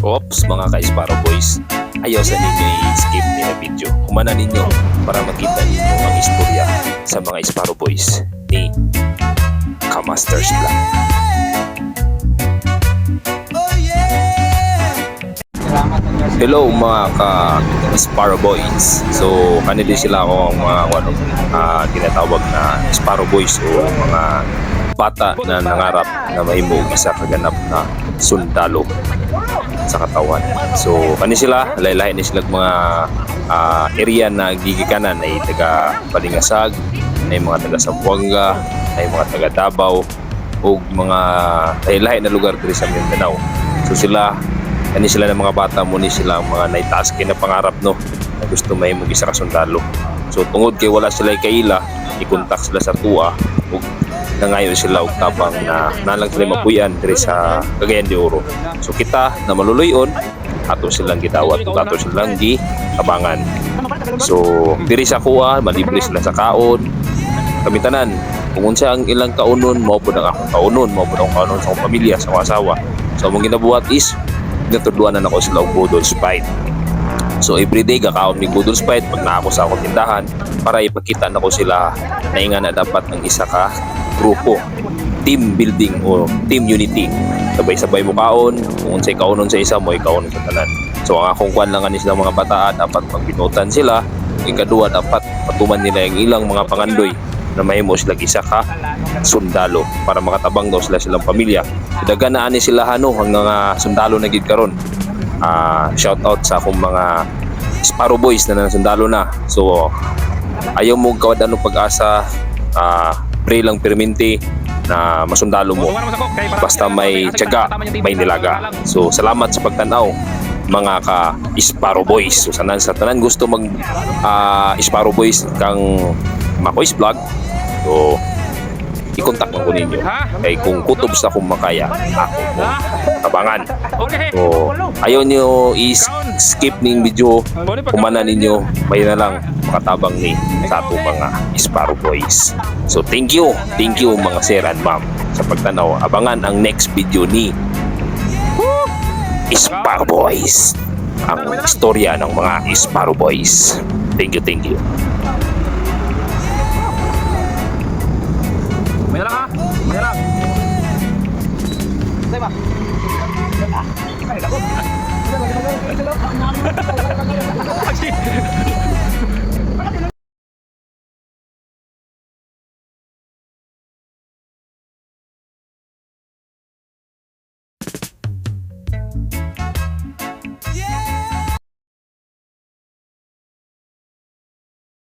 Ops mga ka-Sparrow Boys, ayaw sa ninyo i-skip nila video. Kumana ninyo para makita ninyo ang istorya sa mga Sparrow Boys ni Kamasters Vlog. Hello mga ka-Sparrow Boys. So kanili sila ako ang mga tinatawag na Sparrow Boys o mga bata na nangarap na mahimo isa kaganap na sundalo sa katawan. So kani sila lahi-lahi ni sila mga area na gigikanan ay taga Balingasag, ay mga taga Zamboanga, ay mga taga Davao ug mga lahi-lahi na lugar diri sa Mindanao. So kani sila ng mga bata mo ni sila mga naitaas kay na pangarap no na gusto mahimong isa ka sundalo. So tungod kay wala sila kaila, i-contact sila sa tuwa ug nangayon sila og tabang na nalang sila mapuyan diri sa Cagayan de Oro. So kita na maluluyon ato silang gidawat ug ato silang gitabangan. So diri sa kuha malibre sila sa kaon. Kami tanan kung unsa ang ilang kaunon mao pud ang akong kaunon, mao pud ang kaunon sa akong pamilya, sa akong asawa. So among ginabuhat is natuduanan ako sila og Budol Sprite. So everyday gakaon mi Budol Sprite pag naa ako sa akong tindahan para ipakita nako sila na inga na dapat ang isa ka grupo, team building o team unity. Sabay-sabay mo kaon, kung unsay kaonon sa isa mo ikaon sa tanan. So ang akong kwan lang ani sila mga bata dapat magbinutan sila. Ikaduha dapat patuman nila ang ilang mga pangandoy na mahimo sila isa ka sundalo para makatabang daw sila silang pamilya. Dagan na ani sila hano ang mga sundalo na gid karon. Shout out sa akong mga Sparrow Boys na sundalo na. So ayaw mo kawad ano pag-asa, pray lang perminti na masundalo mo basta may tiyaga, may nilaga. So salamat sa pagtanaw mga ka-Sparrow Boys. So sa tanan gusto mag Sparrow Boys kang Makoy's Vlog, so i-contact mo ko ninyo kay kung kutob sa akong makaya ako mo tabangan. So ayaw nyo i-skip ning video, kumana ninyo may na lang makatabang ni sa ato mga Sparrow Boys. So thank you mga sir and ma'am sa pagtanaw. Abangan ang next video ni Sparrow Boys, ang istorya ng mga Sparrow Boys. Thank you. May lang ha? May lang. Say ba?